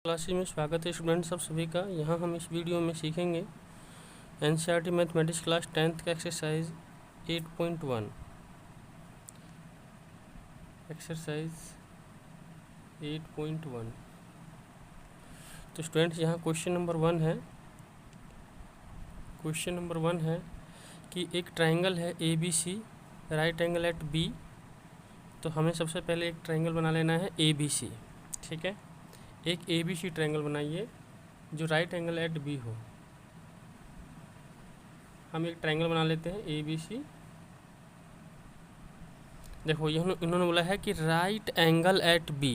Classes में स्वागत है स्टूडेंट्स सब सभी का। यहाँ हम इस वीडियो में सीखेंगे एनसीईआरटी मैथमेटिक्स क्लास 10th का एक्सरसाइज 8.1। एक्सरसाइज 8.1। तो स्टूडेंट्स यहाँ क्वेश्चन नंबर 1 है। क्वेश्चन नंबर 1 है कि एक ट्रायंगल है ABC, right angle at B। तो हमें सबसे पहले एक ट्रायंगल बना लेना है ABC। ठीक है, एक ABC ट्रायंगल बनाइए जो राइट एंगल एट B हो। हम एक ट्रायंगल बना लेते हैं ABC। देखो इन्होंने बोला है कि राइट एंगल एट B।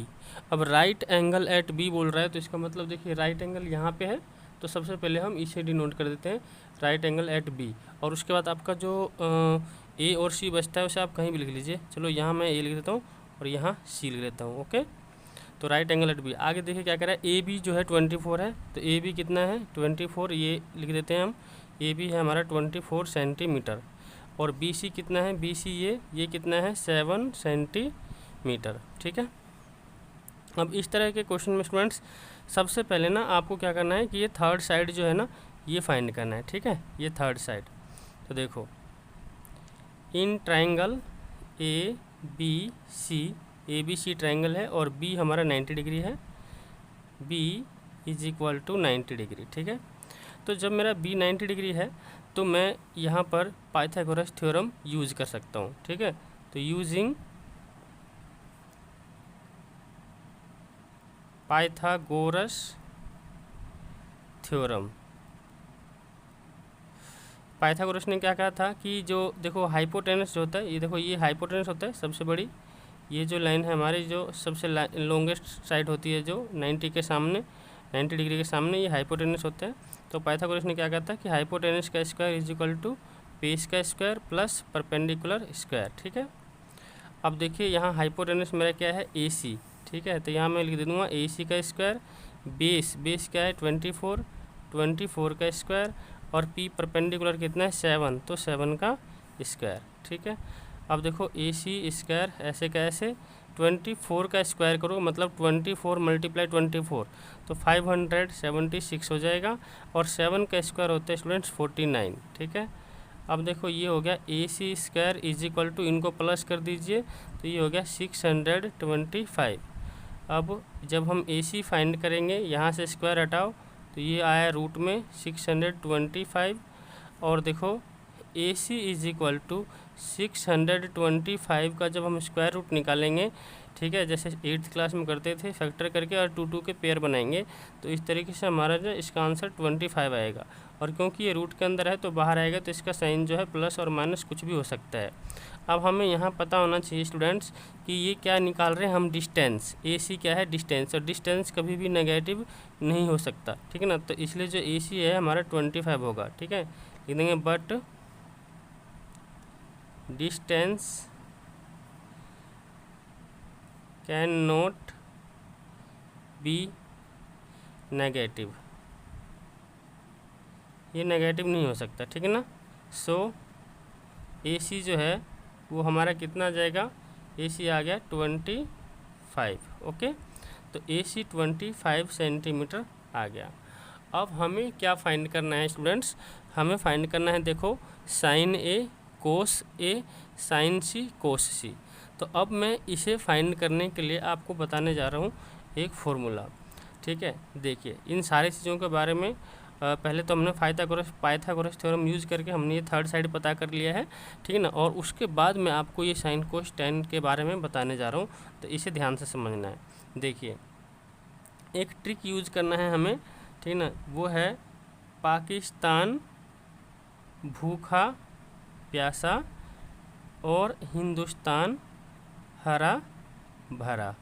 अब राइट एंगल एट B बोल रहा है तो इसका मतलब देखिए राइट एंगल यहाँ पे है, तो सबसे पहले हम इसे डिनोट कर देते हैं राइट एंगल एट B। और उसके बाद आपका जो A और C बचता है उसे आप कहीं भी लिख लीजिए। चलो यहाँ मैं A लिख देता हूँ और यहाँ C लिख देता हूँ। ओके, तो राइट एंगल एट B। आगे देखिए क्या कह रहा है, AB जो है 24 है, तो AB कितना है 24, ये लिख देते हैं हम। AB है हमारा 24 सेंटीमीटर। और BC कितना है, BC ये कितना है 7 सेंटीमीटर। ठीक है, अब इस तरह के क्वेश्चन में स्टूडेंट्स सबसे पहले ना आपको क्या करना है कि ये थर्ड साइड जो है ना ये फाइंड करना है। ठीक है, ये थर्ड साइड। तो देखो इन ट्रायंगल ABC ट्रायंगल है और B हमारा 90 डिग्री है। B is equal to 90 degree. ठीक है, तो जब मेरा B 90 डिग्री है तो मैं यहाँ पर पाइथागोरस थ्योरम यूज़ कर सकता हूँ। ठीक है, तो यूजिंग पाइथागोरस थ्योरम। पाइथागोरस ने क्या कहा था कि जो देखो हाइपोटेनस जो होता है, ये देखो ये हाइपोटेनस होता है सबसे बड़ी, ये जो लाइन है हमारी जो सबसे लॉन्गेस्ट साइड होती है जो 90 के सामने 90 डिग्री के सामने, ये हाइपोटेनस होता है। तो पाइथागोरस ने क्या कहा था कि हाइपोटेनस का square is equal to base का स्क्वायर प्लस परपेंडिकुलर स्क्वायर। ठीक है, अब देखिए यहाँ हाइपोटेनस मेरा क्या है AC। ठीक है, तो यहाँ मैं लिख दे दूँगा AC का स्क्वायर, बेस क्या है 24 का स्क्वायर, और P परपेंडिकुलर कितना है 7, तो 7 का स्क्वायर। ठीक है, अब देखो AC स्क्वायर ऐसे का ऐसे 24 का स्क्वायर करो मतलब 24 मल्टीप्लाई 24 तो 576 हो जाएगा। और 7 का स्क्वायर होता है स्टूडेंट्स 49। ठीक है, अब देखो ये हो गया AC square is equal to, इनको प्लस कर दीजिए तो ये हो गया 625। अब जब हम AC फाइंड करेंगे यहाँ से स्क्वायर हटाओ तो ये आया रूट में 625। और देखो AC इज इक्वल टू 625 का जब हम स्क्वायर रूट निकालेंगे, ठीक है, जैसे 8th क्लास में करते थे फैक्टर करके और 2 के पेयर बनाएंगे, तो इस तरीके से हमारा जो इसका आंसर 25 आएगा। और क्योंकि ये रूट के अंदर है तो बाहर आएगा, तो इसका साइन जो है प्लस और माइनस कुछ भी हो सकता है। अब हमें यहाँ पता होना चाहिए स्टूडेंट्स कि ये क्या निकाल रहे हैं हम, डिस्टेंस। AC क्या है डिस्टेंस, और डिस्टेंस कभी भी नेगेटिव नहीं हो सकता। ठीक है ना, तो इसलिए जो AC है हमारा 25 होगा। ठीक है, लिख देंगे but distance can not be negative, ये नेगेटिव नहीं हो सकता। ठीक है ना, सो AC जो है वो हमारा कितना आ जाएगा, AC आ गया 25। ओके, तो AC 25 सेंटीमीटर आ गया। अब हमें क्या फाइंड करना है स्टूडेंट्स, हमें फाइंड करना है देखो sine A cos A sine C cos C। तो अब मैं इसे फाइंड करने के लिए आपको बताने जा रहा हूँ एक फॉर्मूला। ठीक है, देखिए इन सारी चीज़ों के बारे में पहले तो हमने पाइथागोरस थ्योरम यूज़ करके हमने ये थर्ड साइड पता कर लिया है। ठीक है ना, और उसके बाद मैं आपको ये साइन कोस tan के बारे में बताने जा रहा हूँ, तो इसे ध्यान से समझना है। देखिए एक ट्रिक यूज़ करना है हमें, ठीक है ना, वो है पाकिस्तान भूखा प्यासा और हिंदुस्तान हरा भरा।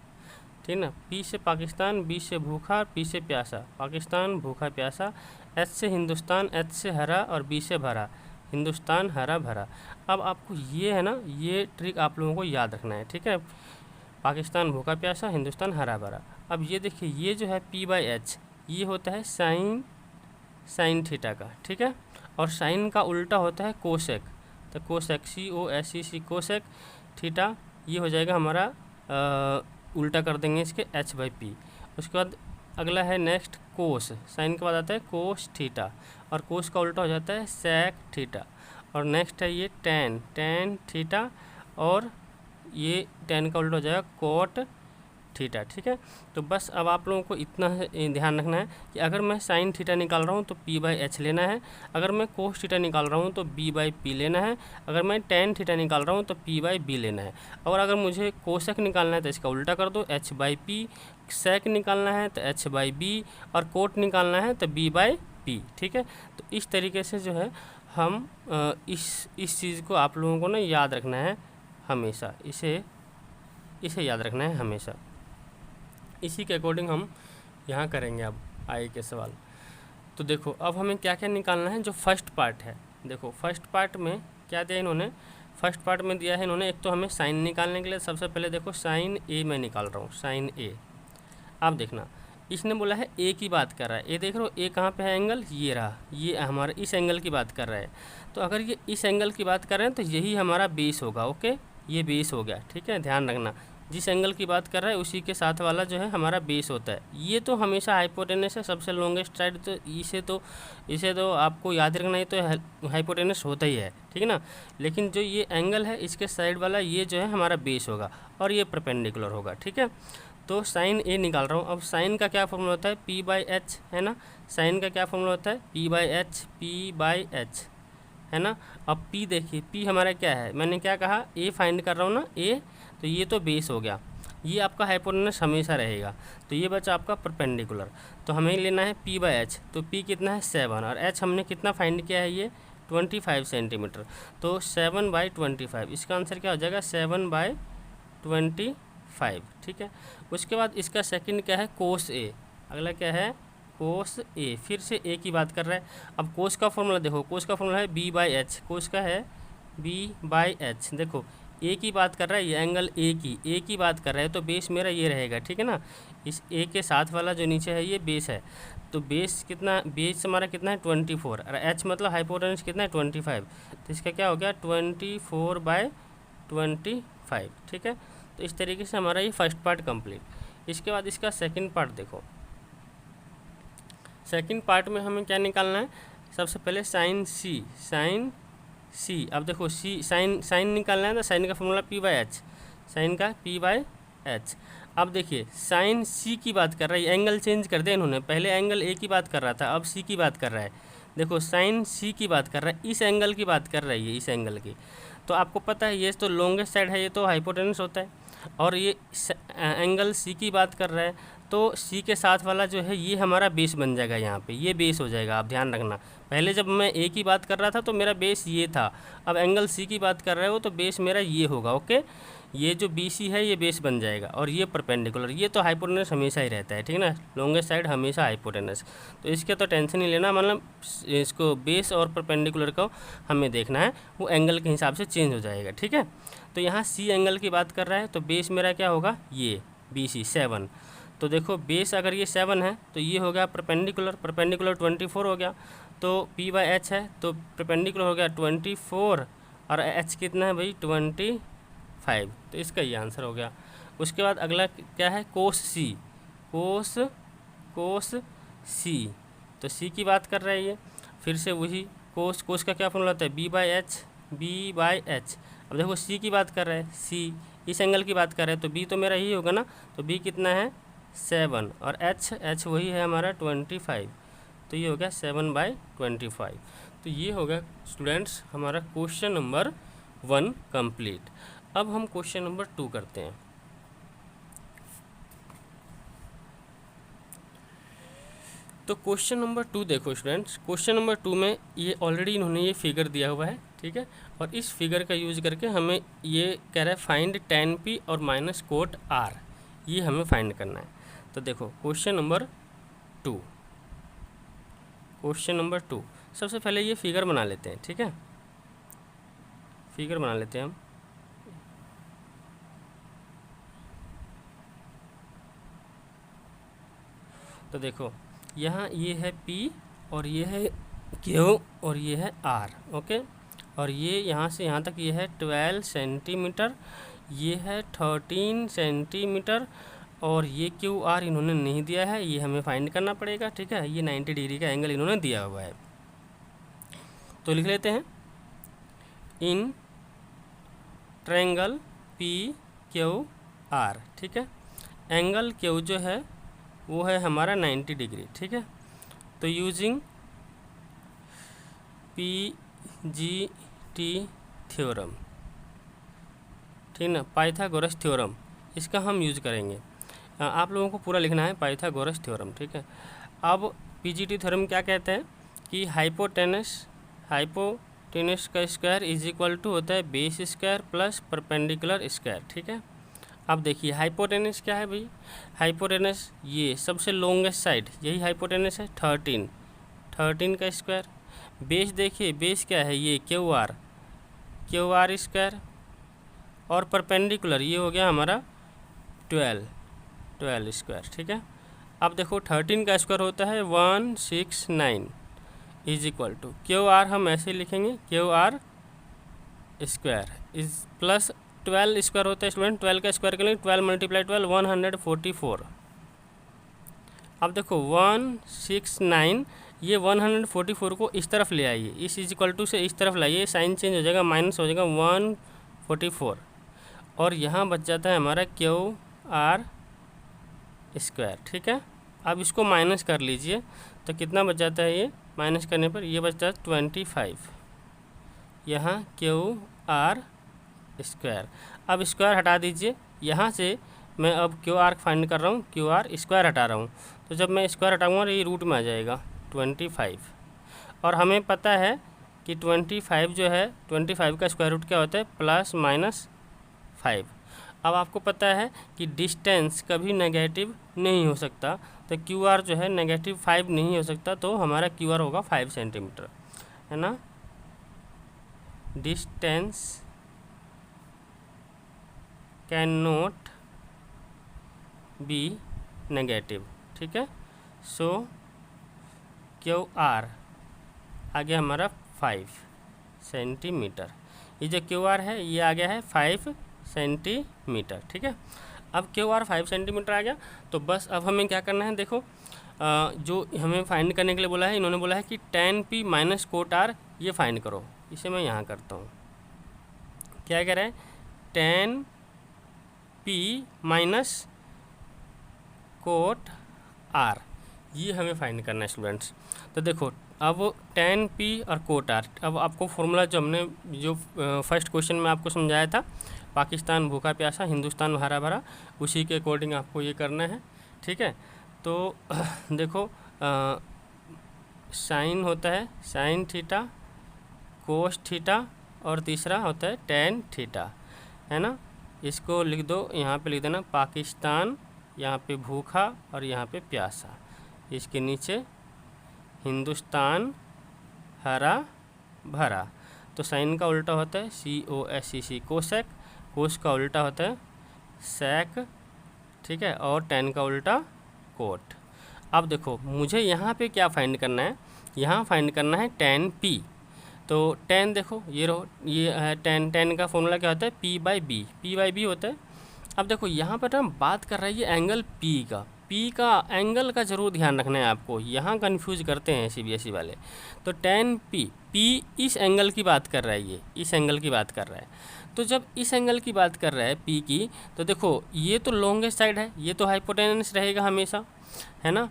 ठीक ना, P से पाकिस्तान, B से भूखा, P से प्यासा, पाकिस्तान भूखा प्यासा, H से हिंदुस्तान, H से हरा और B से भरा, हिंदुस्तान हरा भरा। अब आपको ये है ना, ये ट्रिक आप लोगों को याद रखना है। ठीक है, पाकिस्तान भूखा प्यासा, हिंदुस्तान हरा भरा। अब ये देखिए ये जो है P/H ये होता है साइन थीटा का। ठीक है, और साइन का उल्टा होता है कोसेक, तो कोसेक COSEC कोसेक थीटा ये हो जाएगा हमारा उल्टा कर देंगे इसके H/P। उसके बाद अगला है नेक्स्ट कोस, साइन के बाद आता है कोस थीटा, और कोस का उल्टा हो जाता है सेक थीटा। और नेक्स्ट है ये टेन, टेन थीटा, और ये टेन का उल्टा हो जाएगा कोट थीटा। ठीक है, तो बस अब आप लोगों को इतना ध्यान रखना है कि अगर मैं साइन थीटा निकाल रहा हूँ तो पी बाई एच लेना है, अगर मैं कोस थीटा निकाल रहा हूँ तो बी बाई पी लेना है, अगर मैं टेन थीटा निकाल रहा हूँ तो पी बाई बी लेना है, और अगर मुझे कोसेक निकालना है तो इसका उल्टा कर दो, एच बाई पी, सेक निकालना है तो एच बाई बी, और कोट निकालना है तो बी बाई पी। ठीक है, तो इस तरीके से जो है हम इस चीज़ को आप लोगों को ना याद रखना है हमेशा, इसे याद रखना है हमेशा। इसी के अकॉर्डिंग हम यहाँ करेंगे अब आगे के सवाल। तो देखो अब हमें क्या क्या निकालना है। जो फर्स्ट पार्ट है, देखो फर्स्ट पार्ट में क्या दिया इन्होंने, फर्स्ट पार्ट में दिया है इन्होंने, एक तो हमें साइन निकालने के लिए सबसे पहले देखो साइन ए मैं निकाल रहा हूँ, साइन ए। आप देखना इसने बोला है ए की बात कर रहा है, ए देख रहे हो ए कहाँ पे है एंगल, ये रहा, ये हमारा इस एंगल की बात कर रहा है। तो अगर ये इस एंगल की बात कर रहे हैं तो यही हमारा बेस होगा। ओके, ये बेस हो गया। ठीक है, ध्यान रखना जिस एंगल की बात कर रहा है उसी के साथ वाला जो है हमारा बेस होता है। ये तो हमेशा हाइपोटेनस है, सबसे लॉन्गेस्ट साइड, तो इसे तो आपको याद रखना ही, तो हाइपोटेनस होता ही है। ठीक है ना, लेकिन जो ये एंगल है इसके साइड वाला ये जो है हमारा बेस होगा और ये परपेंडिकुलर होगा। ठीक है, तो साइन ए निकाल रहा हूँ। अब साइन का क्या फॉर्मूला होता है, पी बाई एच, है ना। साइन का क्या फॉर्मूला होता है, P by H, P by H, है ना। अब पी देखिए, पी हमारा क्या है, मैंने क्या कहा, ए फाइंड कर रहा हूँ ना, ए, तो ये तो बेस हो गया, ये आपका हाइपोटेनस हमेशा रहेगा। तो ये बचा आपका परपेंडिकुलर, तो हमें लेना है पी बाई एच। तो पी कितना है 7, और एच हमने कितना फाइंड किया है, ये 25 सेंटीमीटर। तो 7/25, इसका आंसर क्या हो जाएगा, 7/25। ठीक है, उसके बाद इसका सेकंड क्या है, कोस ए। अगला क्या है, कोस ए, फिर से ए की बात कर रहा है। अब कोस का फॉर्मूला देखो, कोस का फॉर्मूला है बी बाई एच, कोस का है बी बाई एच। देखो ए की बात कर रहा है, ये एंगल ए की बात कर रहा है, तो बेस मेरा ये रहेगा। ठीक है ना, इस ए के साथ वाला जो नीचे है ये बेस है, तो बेस कितना, बेस हमारा कितना है 24, और एच मतलब हाइपोटेनस कितना है 25, तो इसका क्या हो गया 24/25। ठीक है, तो इस तरीके से हमारा ये फर्स्ट पार्ट कंप्लीट। इसके बाद इसका सेकंड पार्ट देखो, सेकंड पार्ट में हमें क्या निकालना है, सबसे पहले साइन सी, साइन सी। अब देखो सी, साइन निकालना है तो साइन का formula p by h, sine का पी बाई एच। अब देखिए साइन सी की बात कर रहा है, एंगल चेंज कर दिया इन्होंने, पहले एंगल ए की बात कर रहा था, अब सी की बात कर रहा है। देखो साइन सी की बात कर रहा है, इस एंगल की बात कर रही है, इस एंगल की। तो आपको पता है ये तो लॉन्गेस्ट साइड है, ये तो हाइपोटेनस होता है, और ये एंगल सी की बात कर रहा है, तो सी के साथ वाला जो है ये हमारा बेस बन जाएगा, यहाँ पे ये बेस हो जाएगा। आप ध्यान रखना, पहले जब मैं ए की बात कर रहा था तो मेरा बेस ये था, अब एंगल सी की बात कर रहे हो तो बेस मेरा ये होगा। ओके, ये जो बी सी है ये बेस बन जाएगा, और ये परपेंडिकुलर, ये तो हाइपोटेनस हमेशा ही रहता है। ठीक है ना, लॉन्गेस्ट साइड हमेशा हाइपोटेनस, तो इसके तो टेंशन नहीं लेना, मतलब इसको बेस और परपेंडिकुलर को हमें देखना है, वो एंगल के हिसाब से चेंज हो जाएगा। ठीक है, तो यहाँ सी एंगल की बात कर रहा है, तो बेस मेरा क्या होगा, ये बी सी 7। तो देखो बेस अगर ये 7 है तो ये हो गया परपेंडिकुलर, परपेंडिकुलर 24 हो गया, तो पी बाई एच है तो परपेंडिकुलर हो गया 24, और एच कितना है भाई 25, तो इसका ये आंसर हो गया। उसके बाद अगला क्या है, कोस सी, कोस सी, तो सी की बात कर रहा है ये, फिर से वही कोस का क्या फॉर्मूला होता है, बी बाई एच। अब देखो सी की बात कर रहा है, सी इस एंगल की बात कर रहा है, तो बी तो मेरा यही होगा ना, तो बी कितना है 7, और एच वही है हमारा 25, तो ये हो गया 7/25। तो ये हो गया स्टूडेंट्स हमारा क्वेश्चन नंबर 1 कंप्लीट। अब हम क्वेश्चन नंबर 2 करते हैं। तो क्वेश्चन नंबर 2 देखो स्टूडेंट्स, क्वेश्चन नंबर 2 में ये ऑलरेडी इन्होंने ये फिगर दिया हुआ है। ठीक है, और इस फिगर का यूज़ करके हमें ये कह रहा है फाइंड tan p और माइनस कोट r, ये हमें फाइंड करना है। तो देखो क्वेश्चन नंबर 2, क्वेश्चन नंबर 2, सबसे पहले ये फिगर बना लेते हैं। ठीक है, फिगर बना लेते हैं हम। तो देखो यहाँ ये है P और ये है Q और ये है R। ओके, और ये यहाँ से यहाँ तक ये है 12 सेंटीमीटर, ये है 13 सेंटीमीटर, और ये क्यू आर इन्होंने नहीं दिया है, ये हमें फाइंड करना पड़ेगा, ठीक है। ये 90 डिग्री का एंगल इन्होंने दिया हुआ है, तो लिख लेते हैं in triangle P Q R, ठीक है। एंगल क्यू जो है वो है हमारा 90 डिग्री, ठीक है। तो using P G T theorem, ठीक ना, पाइथागोरस थ्योरम, इसका हम यूज़ करेंगे। आप लोगों को पूरा लिखना है पाइथागोरस थ्योरम, ठीक है। अब पीजीटी थ्योरम क्या कहते हैं कि हाइपोटेनस का स्क्वायर इज इक्वल टू होता है base square plus perpendicular square, ठीक है। अब देखिए हाइपोटेनस क्या है भाई, हाइपोटेनस ये सबसे लॉन्गेस्ट साइड, यही हाइपोटेनस है 13 का स्क्वायर। बेस देखिए, बेस क्या है, ये क्यू आर स्क्वायर, और परपेंडिकुलर ये हो गया हमारा 12 स्क्वायर, ठीक है। अब देखो 13 का स्क्वायर होता है 169 is equal to Q R, हम ऐसे लिखेंगे Q R square is plus 12 square होता है स्टूडेंट, 12 का स्क्वायर करेंगे 12 × 12 144। अब देखो 169, ये 144 को इस तरफ ले आइए, इस इज इक्वल टू से इस तरफ लाइए, साइन चेंज हो जाएगा, माइनस हो जाएगा 144, और यहाँ बच जाता है हमारा क्यू आर स्क्वायर, ठीक है। अब इसको माइनस कर लीजिए तो कितना बच जाता है, ये माइनस करने पर ये बचता है 25, यहाँ क्यू आर स्क्वायर। अब स्क्वायर हटा दीजिए, यहाँ से मैं अब क्यू आर फाइंड कर रहा हूँ, क्यू आर स्क्वायर हटा रहा हूँ, तो जब मैं स्क्वायर हटाऊँगा ये रूट में आ जाएगा 25, और हमें पता है कि 25 जो है 25 का स्क्वायर रूट क्या होता है +-5। अब आपको पता है कि डिस्टेंस कभी नेगेटिव नहीं हो सकता, तो क्यू आर जो है -5 नहीं हो सकता, तो हमारा क्यू आर होगा 5 सेंटीमीटर, है ना। Distance can not be negative, ठीक है। सो क्यू आर आ गया हमारा 5 सेंटीमीटर, ये जो क्यू आर है ये आ गया है 5 सेंटीमीटर, ठीक है। अब क्यू आर 5 सेंटीमीटर आ गया, तो बस अब हमें क्या करना है, देखो जो हमें फाइंड करने के लिए बोला है, इन्होंने बोला है कि tan p minus cot R ये फाइंड करो। इसे मैं यहाँ करता हूँ, क्या कह रहा है, tan p minus cot R, ये हमें फाइंड करना है स्टूडेंट्स। तो देखो अब tan p और कोट आर, अब आपको फॉर्मूला जो हमने जो फर्स्ट क्वेश्चन में आपको समझाया था, पाकिस्तान भूखा प्यासा हिंदुस्तान हरा भरा, उसी के अकॉर्डिंग आपको ये करना है, ठीक है। तो देखो साइन होता है साइन थीटा, कोस थीटा, और तीसरा होता है tan थीटा, है ना। इसको लिख दो, यहाँ पे लिख देना पाकिस्तान, यहाँ पे भूखा और यहाँ पे प्यासा, इसके नीचे हिंदुस्तान हरा भरा। तो साइन का उल्टा होता है COSEC कोसेक, कोस का उल्टा होता है सेक, ठीक है, और tan का उल्टा कोट। अब देखो मुझे यहाँ पे क्या फाइंड करना है, यहाँ फाइंड करना है tan p। तो tan देखो ये रहो, ये है tan का फॉर्मूला क्या होता है P/B होता है। अब देखो यहाँ पर हम बात कर रहे हैं ये एंगल P का एंगल का ज़रूर ध्यान रखना है आपको, यहाँ कंफ्यूज करते हैं CBSE वाले। तो tan P इस एंगल की बात कर रहा है, ये इस एंगल की बात कर रहा है। तो जब इस एंगल की बात कर रहा है P की, तो देखो ये तो लॉन्गेस्ट साइड है, ये तो हाइपोटेनस रहेगा हमेशा, है ना।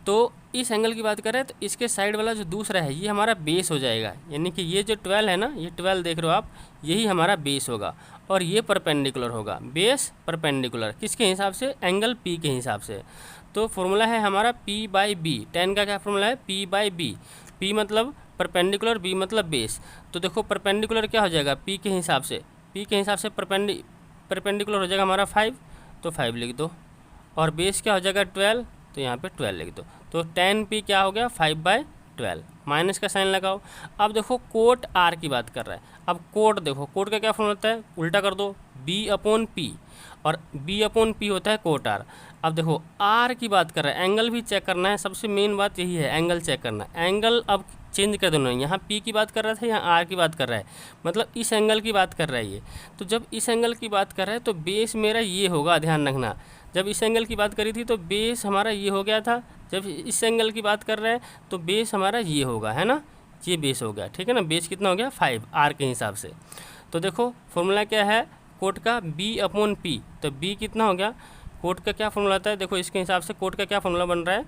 तो इस एंगल की बात करें तो इसके साइड वाला जो दूसरा है ये हमारा बेस हो जाएगा, यानी कि ये जो 12 है ना, ये 12 देख रहे हो आप, यही हमारा बेस होगा, और ये परपेंडिकुलर होगा, बेस परपेंडिकुलर किसके हिसाब से, एंगल P के हिसाब से। तो फॉर्मूला है हमारा P/B, tan का क्या फॉर्मूला है P/B, P मतलब परपेंडिकुलर, B मतलब बेस। तो देखो परपेंडिकुलर क्या हो जाएगा P के हिसाब से, परपेंडिकुलर हो जाएगा हमारा 5, तो 5 लिख दो, और बेस क्या हो जाएगा 12, तो यहाँ पे 12 लिख दो। तो tan P क्या हो गया 5/12, माइनस का साइन लगाओ। अब देखो कोट R की बात कर रहा है, अब कोट देखो, कोट का क्या फॉर्मूला होता है, उल्टा कर दो B/P, और B/P होता है कोट R। अब देखो R की बात कर रहा है, एंगल भी चेक करना है, सबसे मेन बात यही है, एंगल चेक करना। एंगल अब चेंज कर देना, यहाँ P की बात कर रहा था, यहाँ R की बात कर रहा है, मतलब इस एंगल की बात कर रहा है ये। तो जब इस एंगल की बात कर रहा है तो बेस मेरा ये होगा, ध्यान रखना। जब इस एंगल की बात करी थी तो बेस हमारा ये हो गया था, जब इस एंगल की बात कर रहे हैं तो बेस हमारा ये होगा, है ना, ये बेस हो गया, ठीक है ना। बेस कितना हो गया 5 आर के हिसाब से। तो देखो फॉर्मूला क्या है कोट का, B/P। तो B कितना हो गया, कोट का क्या फॉर्मूला आता है, देखो इसके हिसाब से कोट का क्या फॉर्मूला बन रहा है,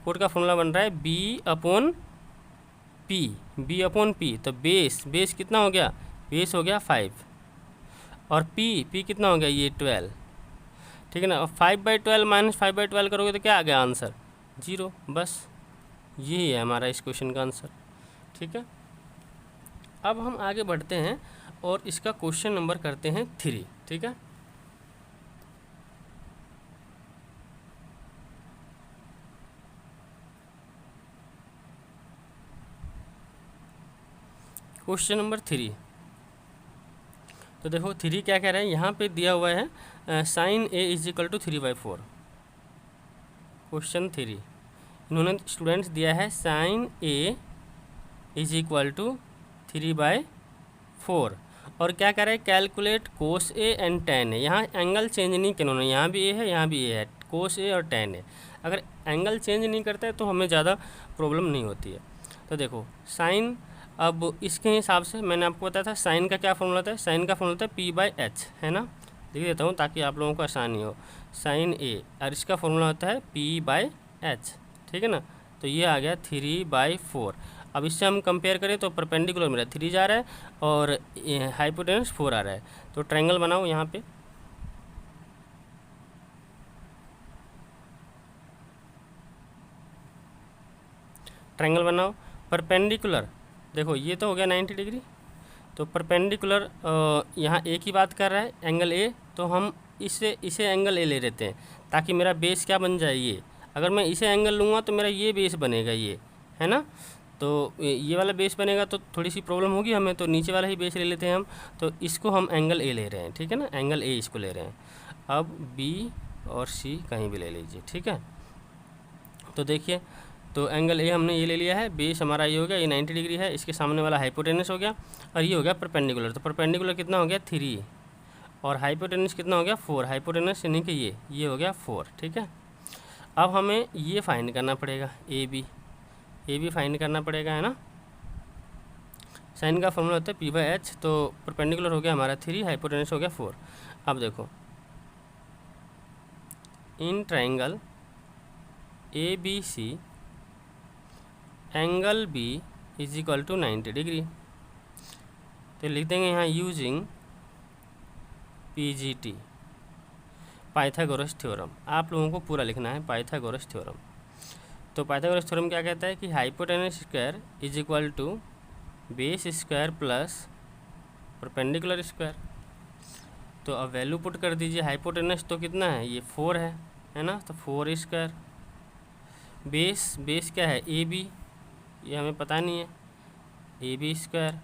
कोट का फॉर्मूला बन रहा है B/P। तो बेस कितना हो गया, बेस हो गया 5 और P कितना हो गया ये 12, ठीक है ना। और 5/12 माइनस 5/12 करोगे तो क्या आ गया आंसर 0। बस यही है हमारा इस क्वेश्चन का आंसर, ठीक है। अब हम आगे बढ़ते हैं और इसका क्वेश्चन नंबर करते हैं 3, ठीक है। क्वेश्चन नंबर 3, तो देखो 3 क्या कह रहे हैं, यहाँ पे दिया हुआ है sin A = 3/4। क्वेश्चन 3 इन्होंने स्टूडेंट्स दिया है sin A = 3/4 और क्या कह रहे हैं calculate cos A and tan A। यहाँ एंगल चेंज नहीं किया उन्होंने, यहाँ भी A है यहाँ भी A है, cos A और tan A। अगर एंगल चेंज नहीं करता है तो हमें ज़्यादा प्रॉब्लम नहीं होती है। तो देखो साइन, अब इसके हिसाब से मैंने आपको बताया था साइन का क्या फॉर्मूला होता है, साइन का फॉर्मूला होता है P/H, है ना। लिख देता हूँ ताकि आप लोगों को आसानी हो, साइन A और इसका फॉर्मूला होता है P/H, ठीक है ना। तो ये आ गया 3/4। अब इससे हम कंपेयर करें तो परपेंडिकुलर मेरा 3 जा रहा है और हाइपोटेनस 4 आ रहा है। तो ट्रायंगल बनाओ यहाँ पे, ट्रायंगल बनाओ परपेंडिकुलर। देखो ये तो हो गया 90 डिग्री, तो परपेंडिकुलर यहाँ ए की बात कर रहा है एंगल ए, तो हम इसे एंगल ए ले लेते हैं ताकि मेरा बेस क्या बन जाए ये। अगर मैं इसे एंगल लूँगा तो मेरा ये बेस बनेगा ये, है ना। तो ये वाला बेस बनेगा तो थोड़ी सी प्रॉब्लम होगी हमें, तो नीचे वाला ही बेस ले लेते हैं हम। तो इसको हम एंगल ए ले रहे हैं, ठीक है ना, एंगल ए इसको ले रहे हैं। अब बी और सी कहीं भी ले लीजिए, ठीक है। तो देखिए तो एंगल ए हमने ये ले लिया है, बेस हमारा ये हो गया, ये 90 डिग्री है, इसके सामने वाला हाइपोटेनस हो गया और ये हो गया परपेंडिकुलर। तो परपेंडिकुलर कितना हो गया 3 और हाइपोटेनस कितना हो गया 4, हाइपोटेनस यानी कि ये हो गया 4, ठीक है। अब हमें ये फाइंड करना पड़ेगा ए बी फाइंड करना पड़ेगा, है ना। साइन का फॉर्मूला होता है P/H। तो परपेंडिकुलर हो गया हमारा 3, हाइपोटेनस हो गया 4। अब देखो in triangle ABC angle B = 90 degree. तो लिख देंगे यहाँ यूजिंग PGT पाइथागोरस थ्योरम। आप लोगों को पूरा लिखना है पाइथागोरस थ्योरम। तो पाइथागोरस थ्योरम क्या कहता है कि hypotenuse square = base square plus perpendicular square. तो अब वैल्यू पुट कर दीजिए, हाइपोटेनस तो कितना है ये 4 है ना, तो 4 स्क्वायर। बेस क्या है AB, ये हमें पता नहीं है, AB स्क्वायर।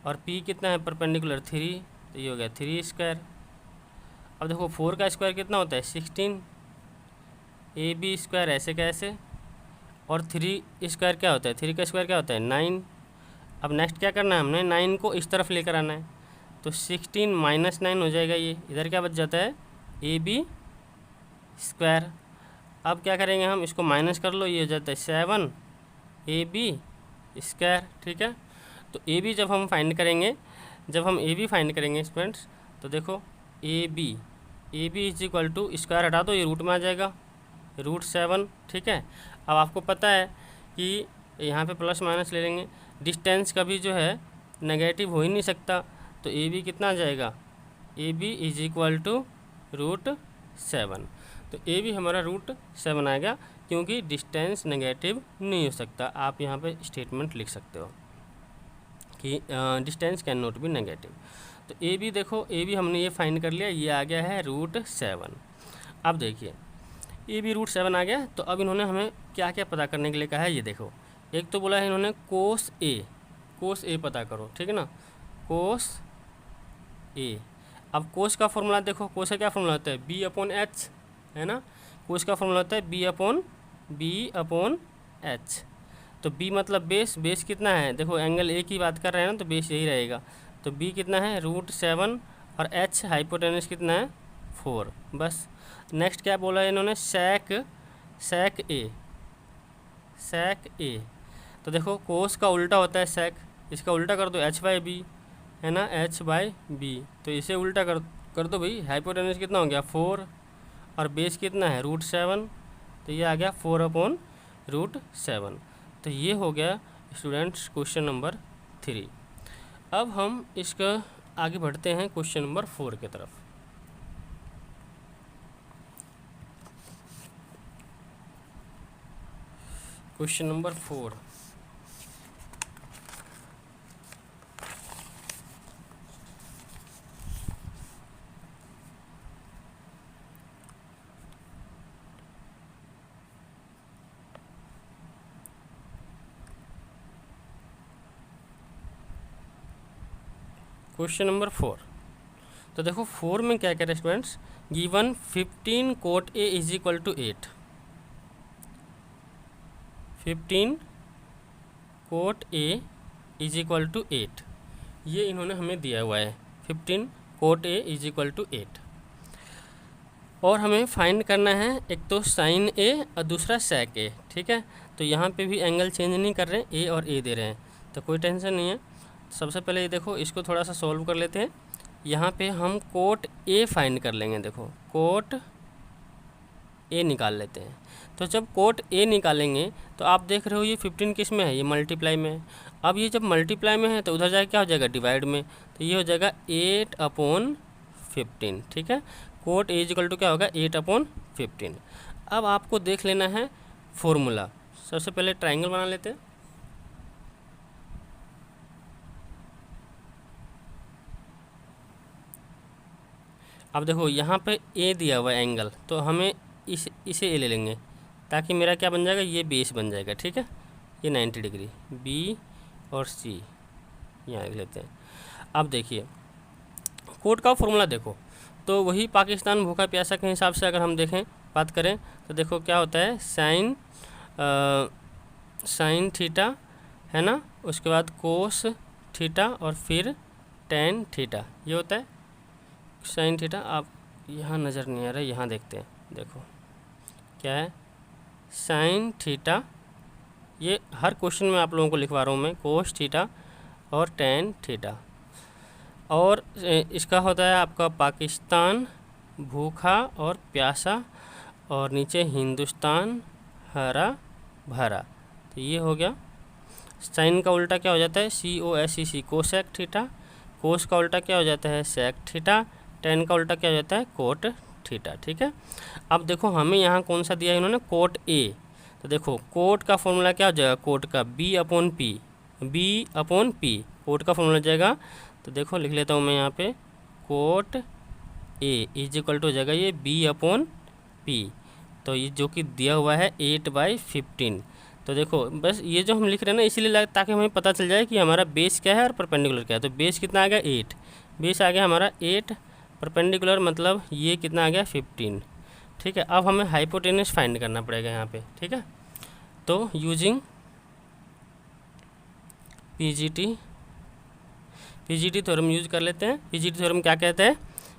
और P कितना है परपेंडिकुलर 3, तो ये हो गया 3 स्क्वायर। अब देखो 4 का स्क्वायर कितना होता है 16, AB स्क्वायर ऐसे कैसे, और 3 स्क्वायर क्या होता है, 3 का स्क्वायर क्या होता है 9। अब नेक्स्ट क्या करना है हमने 9 को इस तरफ लेकर आना है, तो 16 - 9 हो जाएगा, ये इधर क्या बच जाता है AB स्क्वायर। अब क्या करेंगे हम इसको माइनस कर लो, ये हो जाता है 7 AB स्क्वायर, ठीक है। तो AB जब हम फाइंड करेंगे, स्टूडेंट्स, तो देखो AB = स्क्वायर हटा दो, ये रूट में आ जाएगा √7, ठीक है। अब आपको पता है कि यहाँ पे प्लस माइनस ले लेंगे, डिस्टेंस कभी जो है नेगेटिव हो ही नहीं सकता, तो AB कितना आ जाएगा AB = √7। तो AB हमारा √7 आ गया, क्योंकि डिस्टेंस नेगेटिव नहीं हो सकता। आप यहाँ पे स्टेटमेंट लिख सकते हो कि distance can not be negative. तो AB देखो, AB हमने ये फाइंड कर लिया, ये आ गया है √7। अब देखिए AB √7 आ गया, तो अब इन्होंने हमें क्या क्या पता करने के लिए कहा है, ये देखो। एक तो बोला है इन्होंने cos A पता करो, ठीक है ना, cos A। अब cos का फॉर्मूला देखो, cos का क्या फॉर्मूला होता है B/H, है ना। cos का फॉर्मूला होता है B/H। तो B मतलब बेस कितना है, देखो एंगल A की बात कर रहे हैं ना, तो बेस यही रहेगा। तो B कितना है √7 और H हाइपोटेनस कितना है 4, बस। नेक्स्ट क्या बोला है इन्होंने, सेक ए। तो देखो कोस का उल्टा होता है सेक, इसका उल्टा कर दो h/b, है ना, h/b। तो इसे उल्टा कर दो भाई। हाइपोटेनस कितना हो गया 4 और बेस कितना है √7, तो ये आ गया 4/√7। तो ये हो गया स्टूडेंट्स क्वेश्चन नंबर 3। अब हम इसका आगे बढ़ते हैं क्वेश्चन नंबर 4 की तरफ। Question number 4, question number 4। तो देखो 4 में क्या कह रहे हैं students, given 15 cot A is equal to 8। 15 cot A is equal to 8, ये इन्होंने हमें दिया हुआ है। 15 cot A is equal to 8, और हमें फाइंड करना है एक तो साइन ए और दूसरा सेक ए, ठीक है। तो यहाँ पे भी एंगल चेंज नहीं कर रहे हैं, ए और ए दे रहे हैं, तो कोई टेंशन नहीं है। सबसे पहले ये देखो, इसको थोड़ा सा सॉल्व कर लेते हैं। यहाँ पे हम कोट ए फाइंड कर लेंगे। देखो कोट ए निकाल लेते हैं। तो जब कोट ए निकालेंगे तो आप देख रहे हो ये 15 किस में है, ये मल्टीप्लाई में है। अब ये जब मल्टीप्लाई में है तो उधर जाके क्या हो जाएगा, डिवाइड में। तो ये हो जाएगा 8/15, ठीक है। कोट ए इक्वल टू क्या होगा, 8/15। अब आपको देख लेना है फॉर्मूला। सबसे पहले ट्राइंगल बना लेते हैं। अब देखो यहाँ पे ए दिया हुआ है एंगल, तो हमें इसे ए ले लेंगे, ताकि मेरा क्या बन जाएगा, ये बेस बन जाएगा, ठीक है। ये 90 डिग्री, बी और सी यहाँ लिख लेते हैं। अब देखिए कोट का फॉर्मूला देखो, तो वही पाकिस्तान भूखा प्यासा के हिसाब से अगर हम देखें बात करें तो देखो क्या होता है, साइन थीटा, है ना, उसके बाद कोस थीटा और फिर टेन थीटा, ये होता है साइन थीटा। आप यहाँ नज़र नहीं आ रहा है, यहाँ देखते हैं। देखो क्या है, साइन थीटा, ये हर क्वेश्चन में आप लोगों को लिखवा रहा हूँ मैं, कोस थीटा और टेन थीटा। और इसका होता है आपका पाकिस्तान भूखा और प्यासा, और नीचे हिंदुस्तान हरा भरा। तो ये हो गया। साइन का उल्टा क्या हो जाता है, COSEC, कोसेक थीटा। कोस का उल्टा क्या हो जाता है, सेक थीटा। टेन का उल्टा क्या हो जाता है, कोट थीटा, ठीक है। अब देखो हमें यहाँ कौन सा दिया है इन्होंने, कोट ए। तो देखो कोट का फॉर्मूला क्या हो जाएगा, कोट का B/P, कोट का फॉर्मूला जाएगा। तो देखो लिख लेता हूँ मैं यहाँ पे, cot A is equal to हो जाएगा ये B/P। तो ये जो कि दिया हुआ है 8/15। तो देखो बस ये जो हम लिख रहे हैं ना, इसीलिए ताकि हमें पता चल जाए कि हमारा बेस क्या है और परपेंडिकुलर क्या है। तो बेस कितना आ गया 8, बेस आ गया हमारा 8, परपेंडिकुलर मतलब ये कितना आ गया 15, ठीक है। अब हमें हाइपोटेनस फाइंड करना पड़ेगा यहाँ पे, ठीक है। तो यूजिंग पीजीटी थ्योरम यूज कर लेते हैं। पीजीटी थ्योरम क्या कहता है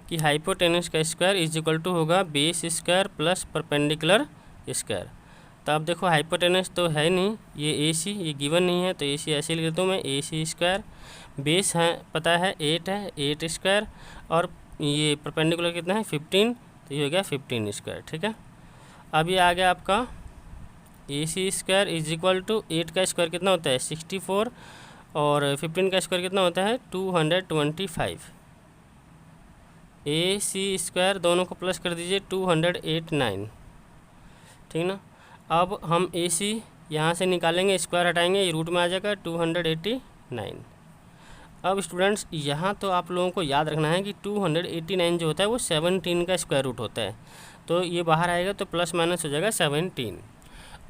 कि हाइपोटेनस का स्क्वायर इज इक्वल टू होगा base square plus perpendicular square. तो अब देखो हाइपोटेनस तो है नहीं, ये AC ये गिवन नहीं है, तो AC ऐसे लिख देता हूँ मैं, AC स्क्वायर। बेस है पता है 8 है, 8 स्क्वायर, और ये परपेंडिकुलर कितना है 15, तो ये हो गया 15 स्क्वायर, ठीक है। अब ये आ गया आपका AC square is equal to 8 का स्क्वायर कितना होता है 64, और 15 का स्क्वायर कितना होता है 225। AC स्क्वायर दोनों को प्लस कर दीजिए 289, ठीक ना। अब हम AC यहाँ से निकालेंगे, स्क्वायर हटाएंगे, ये रूट में आ जाएगा 289। अब स्टूडेंट्स यहाँ तो आप लोगों को याद रखना है कि 289 जो होता है वो 17 का स्क्वायर रूट होता है। तो ये बाहर आएगा तो प्लस माइनस हो जाएगा 17।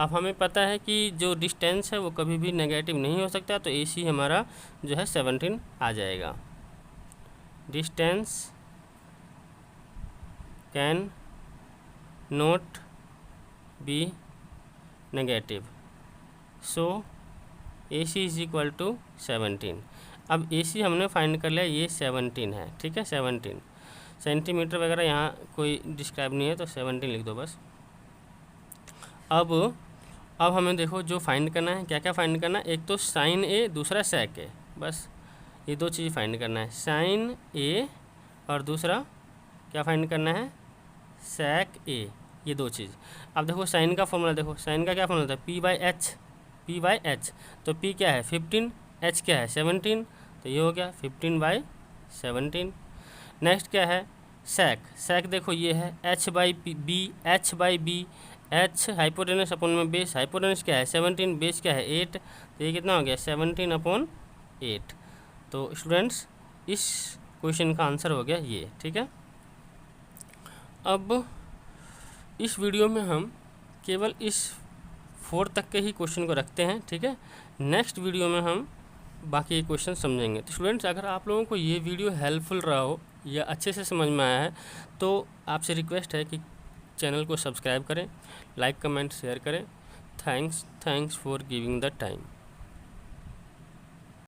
अब हमें पता है कि जो डिस्टेंस है वो कभी भी नेगेटिव नहीं हो सकता, तो AC हमारा जो है 17 आ जाएगा। Distance can not be negative, so AC is equal to 17। अब AC हमने फाइंड कर लिया, ये 17 है, ठीक है 17। सेंटीमीटर वगैरह यहाँ कोई डिस्क्राइब नहीं है, तो 17 लिख दो बस। अब हमें देखो जो फाइंड करना है, क्या क्या फाइंड करना है, एक तो साइन ए, दूसरा सेक ए, बस ये दो चीज़ फाइंड करना है, साइन ए और दूसरा क्या फाइंड करना है, सेक ए, ये दो चीज़। अब देखो साइन का फॉर्मूला, देखो साइन का क्या फॉर्मूला था, पी बाई एच, तो पी क्या है 15, एच क्या है 17, तो ये हो गया 15/17। नेक्स्ट क्या है सेक देखो ये है h by b, h hypotenuse upon में बेस, हाइपोटेनस क्या है 17, बेस क्या है 8, तो ये कितना हो गया 17/8। तो स्टूडेंट्स इस क्वेश्चन का आंसर हो गया ये, ठीक है। अब इस वीडियो में हम केवल इस 4 तक के ही क्वेश्चन को रखते हैं, ठीक है। नेक्स्ट वीडियो में हम बाकी क्वेश्चन समझेंगे। तो स्टूडेंट्स अगर आप लोगों को ये वीडियो हेल्पफुल रहा हो या अच्छे से समझ में आया है, तो आपसे रिक्वेस्ट है कि चैनल को सब्सक्राइब करें, लाइक कमेंट शेयर करें। Thanks for giving the time.